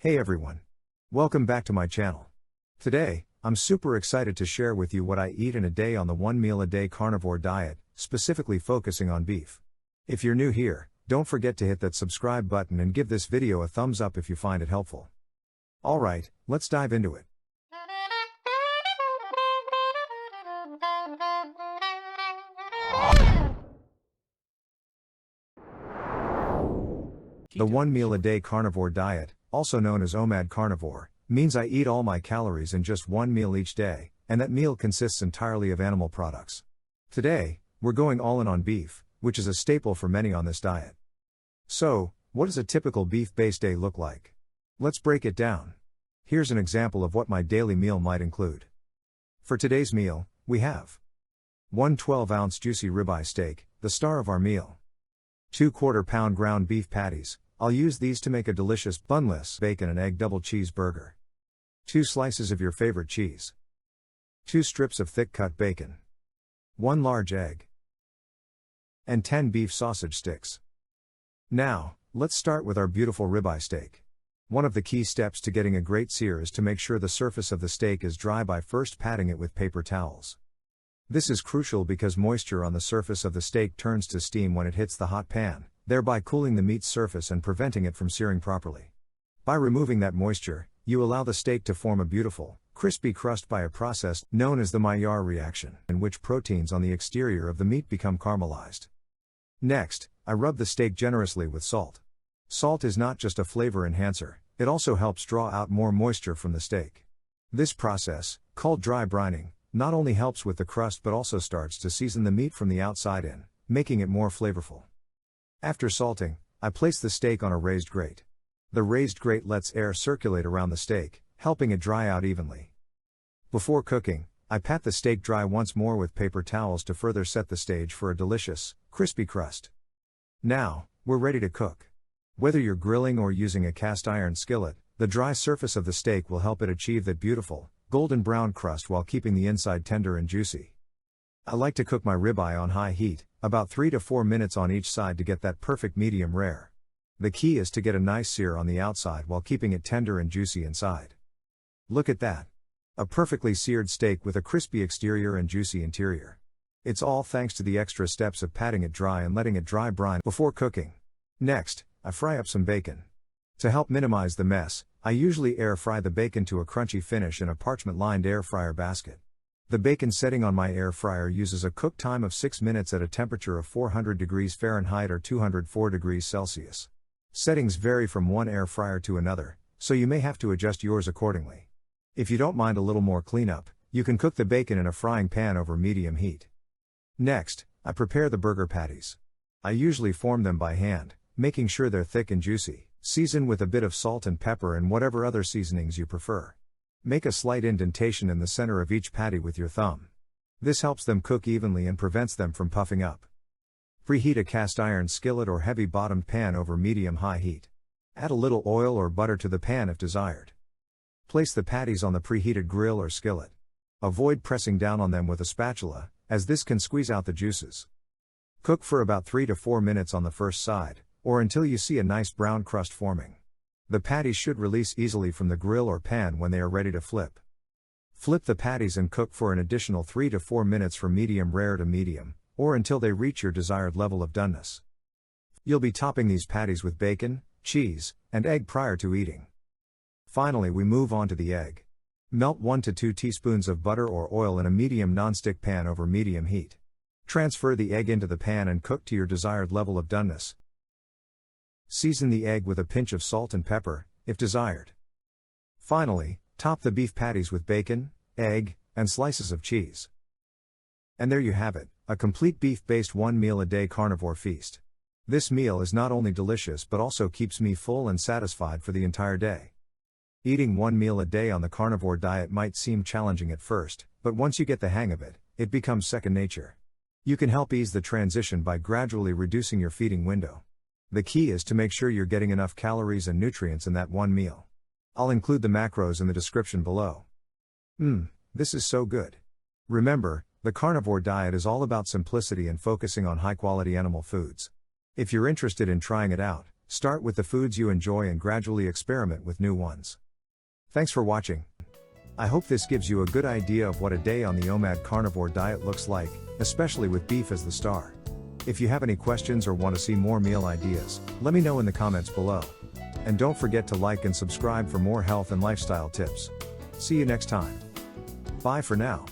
Hey everyone. Welcome back to my channel. Today, I'm super excited to share with you what I eat in a day on the 1 meal a day carnivore diet, specifically focusing on beef. If you're new here, don't forget to hit that subscribe button and give this video a thumbs up if you find it helpful. Alright, let's dive into it. The 1 meal a day carnivore diet, also known as OMAD carnivore, means I eat all my calories in just one meal each day, and that meal consists entirely of animal products. Today, we're going all in on beef, which is a staple for many on this diet. So, what does a typical beef-based day look like? Let's break it down. Here's an example of what my daily meal might include. For today's meal, we have 1 12-ounce juicy ribeye steak, the star of our meal. 2 1/4-pound ground beef patties. I'll use these to make a delicious, bunless, bacon and egg double cheeseburger. 2 slices of your favorite cheese. 2 strips of thick-cut bacon. 1 large egg. And 10 beef sausage sticks. Now, let's start with our beautiful ribeye steak. One of the key steps to getting a great sear is to make sure the surface of the steak is dry by first patting it with paper towels. This is crucial because moisture on the surface of the steak turns to steam when it hits the hot pan, thereby cooling the meat's surface and preventing it from searing properly. By removing that moisture, you allow the steak to form a beautiful, crispy crust by a process known as the Maillard reaction, in which proteins on the exterior of the meat become caramelized. Next, I rub the steak generously with salt. Salt is not just a flavor enhancer, it also helps draw out more moisture from the steak. This process, called dry brining, not only helps with the crust but also starts to season the meat from the outside in, making it more flavorful. After salting, I place the steak on a raised grate. The raised grate lets air circulate around the steak, helping it dry out evenly. Before cooking, I pat the steak dry once more with paper towels to further set the stage for a delicious, crispy crust. Now, we're ready to cook. Whether you're grilling or using a cast iron skillet, the dry surface of the steak will help it achieve that beautiful, golden brown crust while keeping the inside tender and juicy. I like to cook my ribeye on high heat, about 3 to 4 minutes on each side to get that perfect medium rare. The key is to get a nice sear on the outside while keeping it tender and juicy inside. Look at that. A perfectly seared steak with a crispy exterior and juicy interior. It's all thanks to the extra steps of patting it dry and letting it dry brine before cooking. Next, I fry up some bacon. To help minimize the mess, I usually air fry the bacon to a crunchy finish in a parchment-lined air fryer basket. The bacon setting on my air fryer uses a cook time of 6 minutes at a temperature of 400 degrees Fahrenheit or 204 degrees Celsius. Settings vary from one air fryer to another, so you may have to adjust yours accordingly. If you don't mind a little more cleanup, you can cook the bacon in a frying pan over medium heat. Next, I prepare the burger patties. I usually form them by hand, making sure they're thick and juicy. Season with a bit of salt and pepper and whatever other seasonings you prefer. Make a slight indentation in the center of each patty with your thumb. This helps them cook evenly and prevents them from puffing up. Preheat a cast iron skillet or heavy-bottomed pan over medium-high heat. Add a little oil or butter to the pan if desired. Place the patties on the preheated grill or skillet. Avoid pressing down on them with a spatula, as this can squeeze out the juices. Cook for about 3 to 4 minutes on the first side, or until you see a nice brown crust forming. The patties should release easily from the grill or pan when they are ready to flip. Flip the patties and cook for an additional 3 to 4 minutes from medium rare to medium, or until they reach your desired level of doneness. You'll be topping these patties with bacon, cheese, and egg prior to eating. Finally, we move on to the egg. Melt 1 to 2 teaspoons of butter or oil in a medium nonstick pan over medium heat. Transfer the egg into the pan and cook to your desired level of doneness. Season the egg with a pinch of salt and pepper, if desired. Finally, top the beef patties with bacon, egg, and slices of cheese. And there you have it, a complete beef-based 1 meal a day carnivore feast. This meal is not only delicious but also keeps me full and satisfied for the entire day. Eating 1 meal a day on the carnivore diet might seem challenging at first, but once you get the hang of it, it becomes second nature. You can help ease the transition by gradually reducing your feeding window. The key is to make sure you're getting enough calories and nutrients in that one meal. I'll include the macros in the description below. This is so good. Remember, the carnivore diet is all about simplicity and focusing on high-quality animal foods. If you're interested in trying it out, Start with the foods you enjoy and gradually experiment with new ones. Thanks for watching. I hope this gives you a good idea of what a day on the OMAD carnivore diet looks like, especially with beef as the star. If you have any questions or want to see more meal ideas, let me know in the comments below. And don't forget to like and subscribe for more health and lifestyle tips. See you next time. Bye for now.